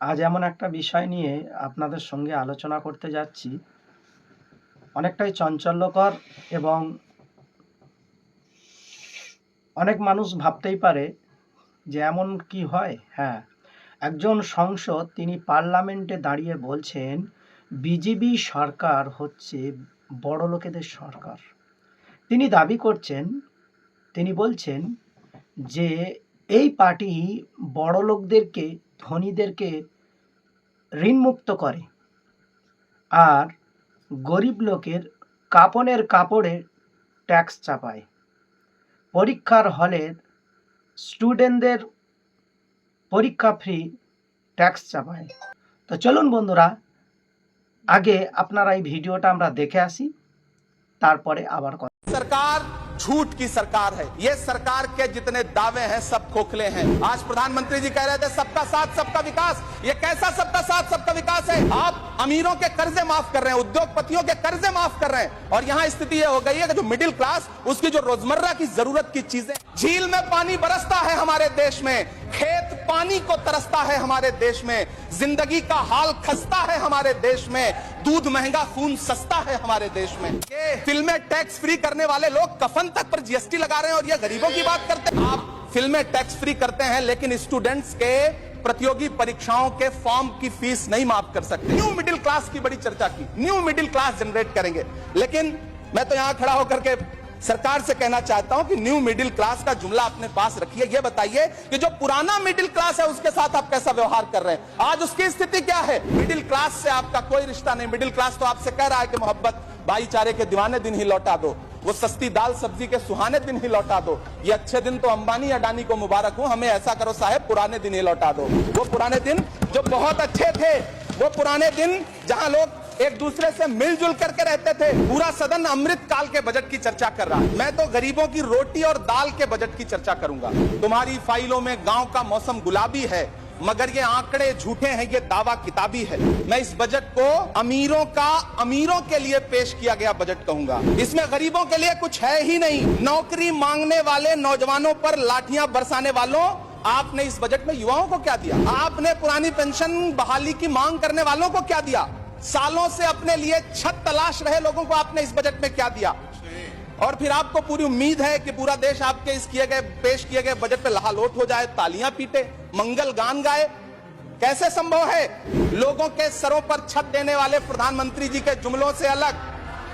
আজ এমন একটা বিষয় নিয়ে আপনাদের সঙ্গে আলোচনা করতে যাচ্ছি, অনেকটাই চাঞ্চল্যকর এবং অনেক মানুষ ভাবতেই পারে যে এমন কি হয়। হ্যাঁ, একজন সংসদ তিনি পার্লামেন্টে দাঁড়িয়ে বলছেন বিজেপি সরকার হচ্ছে বড়লোকেদের সরকার। তিনি দাবি করছেন, তিনি বলছেন যে এই পার্টি বড়লোকদেরকে, ধনীদেরকে ঋণমুক্ত করে আর গরিব লোকের কাপনের কাপড়ে ট্যাক্স চাপায়, পরীক্ষার হলের স্টুডেন্টদের পরীক্ষা ফ্রি ট্যাক্স চাপায়। তো চলুন বন্ধুরা, আগে আপনারা এই ভিডিওটা আমরা দেখে আসি, তারপরে আবার কথা। सरकार झूठ की सरकार है। ये सरकार के जितने दावे हैं सब खोखले हैं। आज प्रधानमंत्री जी कह रहे थे सबका साथ सबका विकास। ये कैसा सबका साथ सबका विकास है? आप अमीरों के कर्जे माफ कर रहे हैं, उद्योगपतियों के कर्जे माफ कर रहे हैं, और यहाँ स्थिति ये हो गई है कि जो मिडिल क्लास, उसकी जो रोजमर्रा की जरूरत की चीजें, झील में पानी बरसता है हमारे देश में, खेत पानी को तरसता है हमारे देश में, जिंदगी का हाल खस्ता है हमारे देश में, दूध महंगा खून सस्ता है हमारे देश में। ये फिल्में टैक्स फ्री करने वाले लोग कफन तक पर जीएसटी लगा रहे हैं और ये गरीबों की बात करते हैं। आप फिल्में टैक्स फ्री करते हैं लेकिन स्टूडेंट्स के प्रतियोगी परीक्षाओं के फॉर्म की फीस नहीं माफ कर सकते। न्यू मिडिल क्लास की बड़ी चर्चा की, न्यू मिडिल क्लास जनरेट करेंगे, लेकिन मैं तो यहां खड़ा होकर के सरकार से कहना चाहता हूं कि न्यू मिडिल क्लास का जुमला अपने पास रखिए। ये बताइए कि जो पुराना मिडिल क्लास है उसके साथ आप कैसा व्यवहार कर रहे हैं? आज उसकी स्थिति क्या है? मिडिल क्लास से आपका कोई रिश्ता नहीं। मिडिल क्लास तो आपसे कह रहा है कि मोहब्बत, भाईचारे के दीवाने दिन ही लौटा दो, वो सस्ती दाल सब्जी के सुहाने दिन ही लौटा दो। ये अच्छे दिन तो अंबानी अडानी को मुबारक हो, हमें ऐसा करो साहब पुराने दिन ही लौटा दो। वो पुराने दिन जो बहुत अच्छे थे, वो पुराने दिन जहां लोग एक दूसरे से मिलजुल करके रहते थे। पूरा सदन अमृत काल के बजट की चर्चा कर रहा है, मैं तो गरीबों की रोटी और दाल के बजट की चर्चा करूंगा। तुम्हारी फाइलों में गांव का मौसम गुलाबी है, मगर ये आंकड़े झूठे हैं, ये दावा किताबी है। मैं इस बजट को अमीरों के लिए पेश किया गया बजट कहूंगा। इसमें गरीबों के लिए कुछ है ही नहीं। नौकरी मांगने वाले नौजवानों पर लाठियां बरसाने वालों, आपने इस बजट में युवाओं को क्या दिया? आपने पुरानी पेंशन बहाली की मांग करने वालों को क्या दिया? सालों से अपने लिए छत तलाश रहे लोगों को आपने इस बजट में क्या दिया? और फिर आपको पूरी उम्मीद है कि पूरा देश आपके इस पेश किए गए बजट पे लहालोट हो जाए, तालियां पीटे, मंगल गान गाए। कैसे संभव है? लोगों के सरों पर छत देने वाले प्रधानमंत्री जी के जुमलों से अलग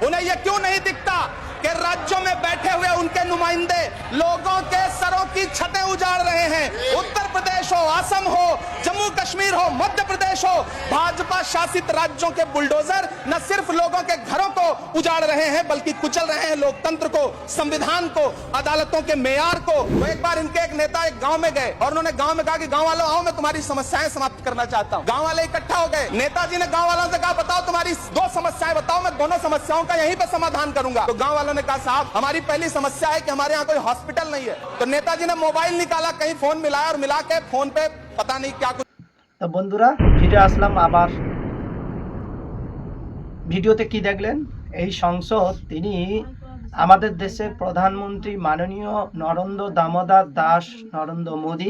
उन्हें यह क्यों नहीं दिखता कि राज्यों में बैठे हुए उनके नुमाइंदे लोगों के सरों की छतें उजाड़ रहे हैं? उत्तर प्रदेश हो, असम हो, जम्मू कश्मीर हो, मध्य प्रदेश हो, भाजपा शासित राज्यों के बुलडोजर न सिर्फ लोगों के घरों को उजाड़ रहे हैं बल्कि कुचल रहे हैं लोकतंत्र को, संविधान को, अदालतों के मेयार को। तो एक बार इनके एक नेता एक गांव में गए और उन्होंने गांव में कहा कि गांव वालों आओ, मैं तुम्हारी समस्याएं समाप्त करना चाहता हूं। गांव वाले इकट्ठा हो गए। नेताजी ने गांव वालों से कहा बताओ तुम्हारी दो समस्याएं बताओ, मैं दोनों समस्याओं का यहीं पे समाधान करूंगा। तो गांव वालों ने कहा साहब हमारी पहली समस्या है कि हमारे यहाँ कोई हॉस्पिटल नहीं है। तो नेताजी ने मोबाइल निकाला, कहीं फोन मिलाया और मिला के फोन पे पता नहीं क्या कुछ। তো বন্ধুরা, ফিরে আসলাম আবার। ভিডিওতে কি দেখলেন? এই সংসদ তিনি আমাদের দেশের প্রধানমন্ত্রী মাননীয় নরেন্দ্র দামোদর দাস নরেন্দ্র মোদী,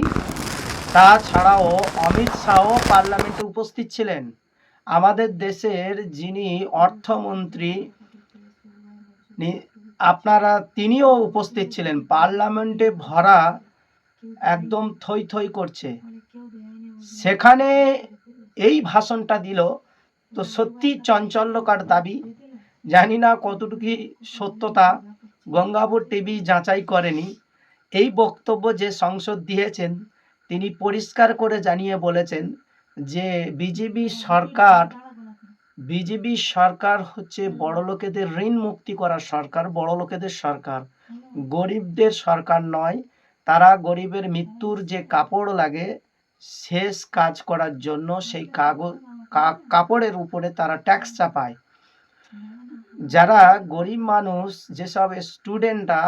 তাছাড়াও অমিত শাহ পার্লামেন্টে উপস্থিত ছিলেন। আমাদের দেশের যিনি অর্থমন্ত্রী তিনিও উপস্থিত ছিলেন। পার্লামেন্টে ভরা একদম থই থই করছে। সেখানে এই ভাষণটা দিল, তো সত্যি চাঞ্চল্যকর দাবি। জানি না কতটুকু সত্যতা, গঙ্গাপুর টিভি যাচাই করেনি। এই বক্তব্য যে সংসদ দিয়েছেন তিনি পরিষ্কার করে জানিয়ে বলেছেন যে বিজেপি সরকার হচ্ছে বড়লোকেদের ঋণ মুক্তি করার সরকার, বড়লোকেদের সরকার, গরিবদের সরকার নয়। তারা গরিবের মৃত্যুর যে কাপড় লাগে শেষ কাজ করার জন্য সেই কাপড়ের উপরে তারা ট্যাক্স চাপায়। যারা গরিব মানুষ, যেসব স্টুডেন্টরা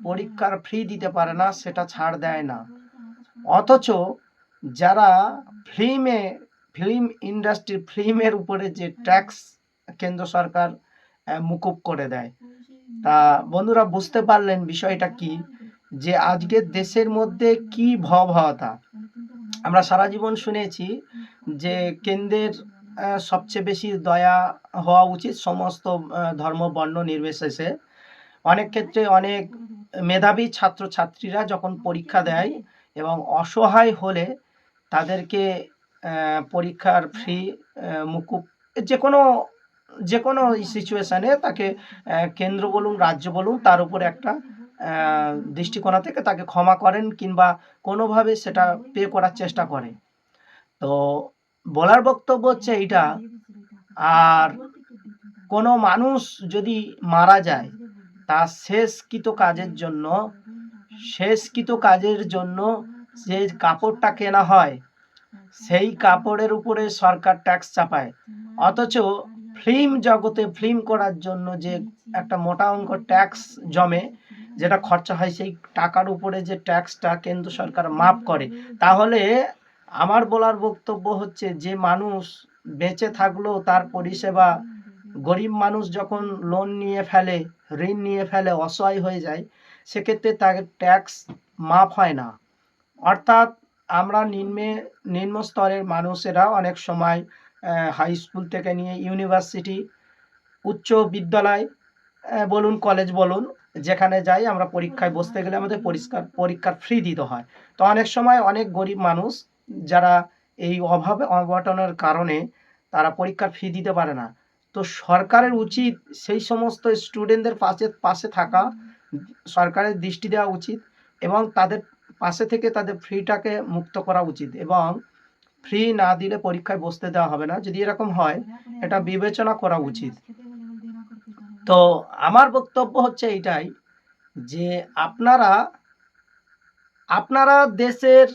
পরীক্ষার ফি দিতে পারে না সেটা ছাড় দেয় না, অথচ যারা ফিল্ম ইন্ডাস্ট্রি, ফিল্মের উপরে যে ট্যাক্স কেন্দ্র সরকার মুকুব করে দেয়। তা বন্ধুরা বুঝতে পারলেন বিষয়টা কি, যে আজকের দেশের মধ্যে কি ভয়াবহতা। আমরা সারা জীবন শুনেছি যে কেন্দ্রের সবচেয়ে বেশি দয়া হওয়া উচিত সমস্ত ধর্ম বর্ণ নির্বিশেষে। অনেক ক্ষেত্রে অনেক মেধাবী ছাত্রছাত্রীরা যখন পরীক্ষা দেয় এবং অসহায় হলে তাদেরকে পরীক্ষার ফি মুকুব যে কোনো সিচুয়েশানে তাকে কেন্দ্র বলুন রাজ্য বলুন তার উপরে একটা দৃষ্টিকোণ থেকে তাকে ক্ষমা করেন কিংবা কোনোভাবে সেটা পে করার চেষ্টা করে। তো বলার বক্তব্য হচ্ছে এইটা। আর কোনো মানুষ যদি মারা যায় তার শেষকৃত কাজের জন্য যে কাপড়টা কেনা হয় সেই কাপড়ের উপরে সরকার ট্যাক্স চাপায়, অথচ ফিল্ম জগতে ফিল্ম করার জন্য যে একটা মোটা অঙ্ক ট্যাক্স জমে যেটা খরচা হয় সেই টাকার উপরে যে ট্যাক্সটা কেন্দ্র সরকার মাফ করে। তাহলে আমার বলার বক্তব্য হচ্ছে যে মানুষ বেঁচে থাকলেও তার পরিষেবা গরিব মানুষ যখন লোন নিয়ে ফেলে ঋণ নিয়ে ফেলে অসহায় হয়ে যায় সেক্ষেত্রে তাকে ট্যাক্স মাফ হয় না। অর্থাৎ আমরা নিম্ন স্তরের মানুষেরা অনেক সময় হাই স্কুল থেকে নিয়ে ইউনিভার্সিটি উচ্চ বিদ্যালয় বলুন কলেজ বলুন যেখানে যাই আমরা পরীক্ষায় বসতে গেলে আমাদের পরীক্ষার ফি দিতে হয়। তো অনেক সময় অনেক গরিব মানুষ যারা এই অনটনের কারণে তারা পরীক্ষার ফি দিতে পারে না। তো সরকারের উচিত সেই সমস্ত স্টুডেন্টদের পাশে থাকা, সরকারের দৃষ্টি দেওয়া উচিত এবং তাদের পাশে থেকে তাদের ফিটাকে মুক্ত করা উচিত এবং ফি না দিলে পরীক্ষায় বসতে দেওয়া হবে না। যদি এরকম হয় এটা বিবেচনা করা উচিত। তো আমার বক্তব্য হচ্ছে এইটাই যে আপনারা দেশের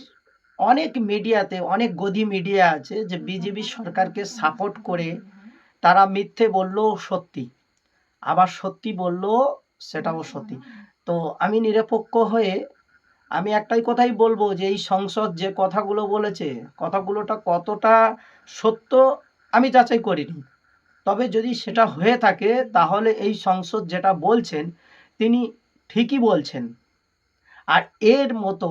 অনেক মিডিয়াতে অনেক গদি মিডিয়া আছে যে বিজেপি সরকারকে সাপোর্ট করে তারা মিথ্যে বললেও সত্যি, আবার সত্যি বললেও সেটাও সত্যি। তো আমি নিরপেক্ষ হয়ে আমি একটাই কথাই বলবো যে এই সংসদ যে কথাগুলো বলেছে কথাগুলোটা কতটা সত্য আমি যাচাই করিনি, তবে যদি সেটা হয়ে থাকে তাহলে এই সংসদ যেটা বলছেন তিনি ঠিকই বলছেন। আর এর মতো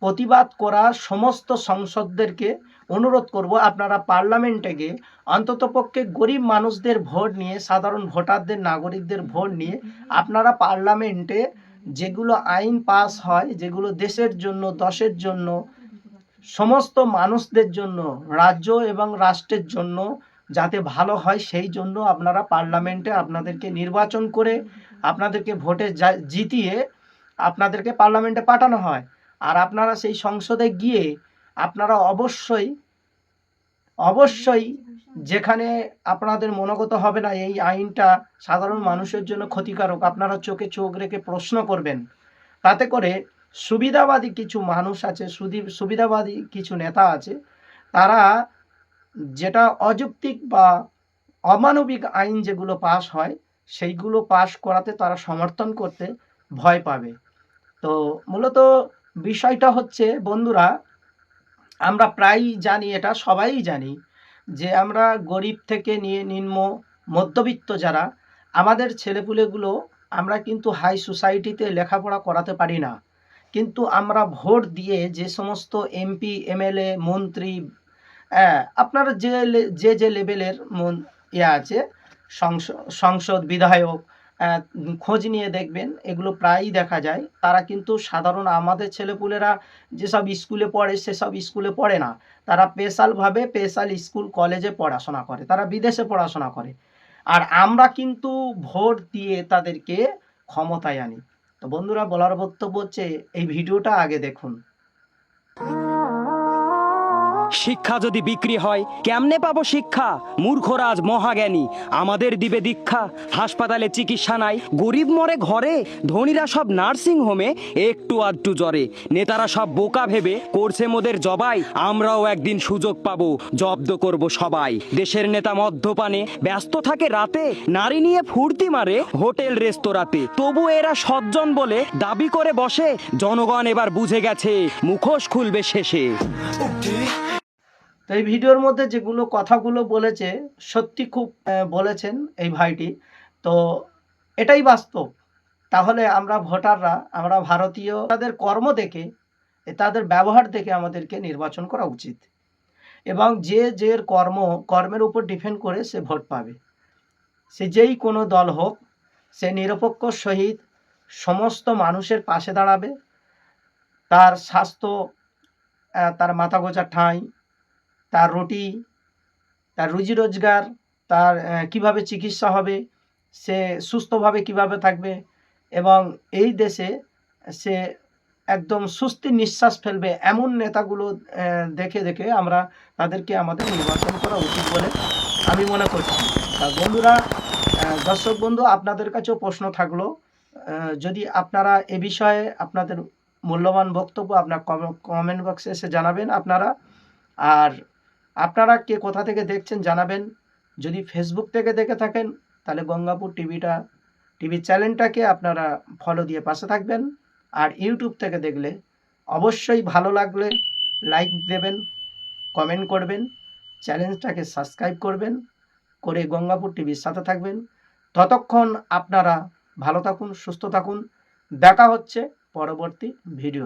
প্রতিবাদ করা সমস্ত সংসদদেরকে অনুরোধ করব আপনারা পার্লামেন্টে গিয়ে অন্ততপক্ষে গরিব মানুষদের ভোট নিয়ে সাধারণ ভোটারদের নাগরিকদের ভোট নিয়ে আপনারা পার্লামেন্টে যেগুলো আইন পাস হয় যেগুলো দেশের জন্য দশের জন্য সমস্ত মানুষদের জন্য রাজ্য এবং রাষ্ট্রের জন্য যাতে ভালো হয় সেই জন্য আপনারা পার্লামেন্টে আপনাদেরকে নির্বাচন করে আপনাদেরকে ভোটে জিতিয়ে আপনাদেরকে পার্লামেন্টে পাঠানো হয়। আর আপনারা সেই সংসদে গিয়ে আপনারা অবশ্যই যেখানে আপনাদের মনোগত হবে না এই আইনটা সাধারণ মানুষের জন্য ক্ষতিকারক আপনারা চোখে চোখ রেখে প্রশ্ন করবেন। তাতে করে সুবিধাবাদী কিছু মানুষ আছে, সুবিধাবাদী কিছু নেতা আছে, তারা যেটা অযৌক্তিক বা অমানবিক আইন যেগুলো পাস হয় সেইগুলো পাস করাতে তারা সমর্থন করতে ভয় পাবে। তো মূলত বিষয়টা হচ্ছে বন্ধুরা, আমরা প্রায়ই জানি, এটা সবাই জানি যে আমরা গরিব থেকে নিয়ে নিম্ন মধ্যবিত্ত যারা আমাদের ছেলেপুলেগুলো আমরা কিন্তু হাই সোসাইটিতে লেখাপড়া করাতে পারি না, কিন্তু আমরা ভোট দিয়ে যে সমস্ত এমপি এমএলএ মন্ত্রী আপনার যে লেভেলের আছে সংসদ বিধায়ক খোঁজ নিয়ে দেখবেন এগুলো প্রায়ই দেখা যায় তারা কিন্তু সাধারণ আমাদের ছেলেপুলেরা যেসব স্কুলে পড়ে সেসব স্কুলে পড়ে না, তারা স্পেশাল স্কুল কলেজে পড়াশোনা করে, তারা বিদেশে পড়াশোনা করে। আর আমরা কিন্তু ভোট দিয়ে তাদেরকে ক্ষমতায় আনি। তো বন্ধুরা বলার বক্তব্য হচ্ছে এই ভিডিওটা আগে দেখুন। শিক্ষা যদি বিক্রি হয় কেমনে পাবো শিক্ষা? মূর্খরাজ মহাজ্ঞানী আমাদের দিবে দীক্ষা। হাসপাতালে চিকিৎসা নাই, গরিব মরে ঘরে, ধনীরা সব নার্সিং হোমে একটু আধটু জ্বরে। নেতারা সব বোকা ভেবে করছে মোদের জবাই, আমরাও একদিন সুযোগ পাবো, জব্দ করব সবাই। দেশের নেতা মদ্যপানে ব্যস্ত থাকে রাতে, নারী নিয়ে ফুর্তি মারে হোটেল রেস্তোরাঁতে, তবু এরা সজ্জন বলে দাবি করে বসে। জনগণ এবার বুঝে গেছে মুখোশ খুলবে শেষে। তো এই ভিডিওর মধ্যে যেগুলো কথাগুলো বলেছে সত্যি খুব বলেছেন এই ভাইটি, তো এটাই বাস্তব। তাহলে আমরা ভোটাররা, আমরা ভারতীয়, তাদের কর্ম দেখে তাদের ব্যবহার দেখে আমাদেরকে নির্বাচন করা উচিত। এবং যে কর্মের উপর ডিপেন্ড করে সে ভোট পাবে। সে যেই কোনো দল হোক, সে নিরপেক্ষ সহিত সমস্ত মানুষের পাশে দাঁড়াবে। তার স্বাস্থ্য, তার মাথা গোঁজা ঠাঁই, তার রুটি, তার রুজি রোজগার, তার কিভাবে চিকিৎসা হবে, সে সুস্থভাবে কিভাবে থাকবে, এবং এই দেশে সে একদম স্বস্তির নিঃশ্বাস ফেলবে, এমন নেতাগুলো দেখে দেখে আমরা তাদেরকে আমাদের নির্বাচন করা উচিত বলে আমি মনে করছি। তা বন্ধুরা, দর্শক বন্ধু, আপনাদের কাছেও প্রশ্ন থাকলো, যদি আপনারা এ বিষয়ে আপনাদের মূল্যবান বক্তব্য আপনার কমেন্ট বক্সে এসে জানাবেন আপনারা। আর আপনারা কে কোথা থেকে দেখছেন জানাবেন। যদি ফেসবুক থেকে দেখে থাকেন তাহলে গঙ্গাপুর টিভি চ্যানেলটাকে আপনারা ফলো দিয়ে পাশে থাকবেন। আর ইউটিউব থেকে দেখলে অবশ্যই ভালো লাগলে লাইক দেবেন, কমেন্ট করবেন, চ্যানেলটাকে সাবস্ক্রাইব করবেন, করে গঙ্গাপুর টিভির সাথে থাকবেন। ততক্ষণ আপনারা ভালো থাকুন, সুস্থ থাকুন। দেখা হচ্ছে পরবর্তী ভিডিও।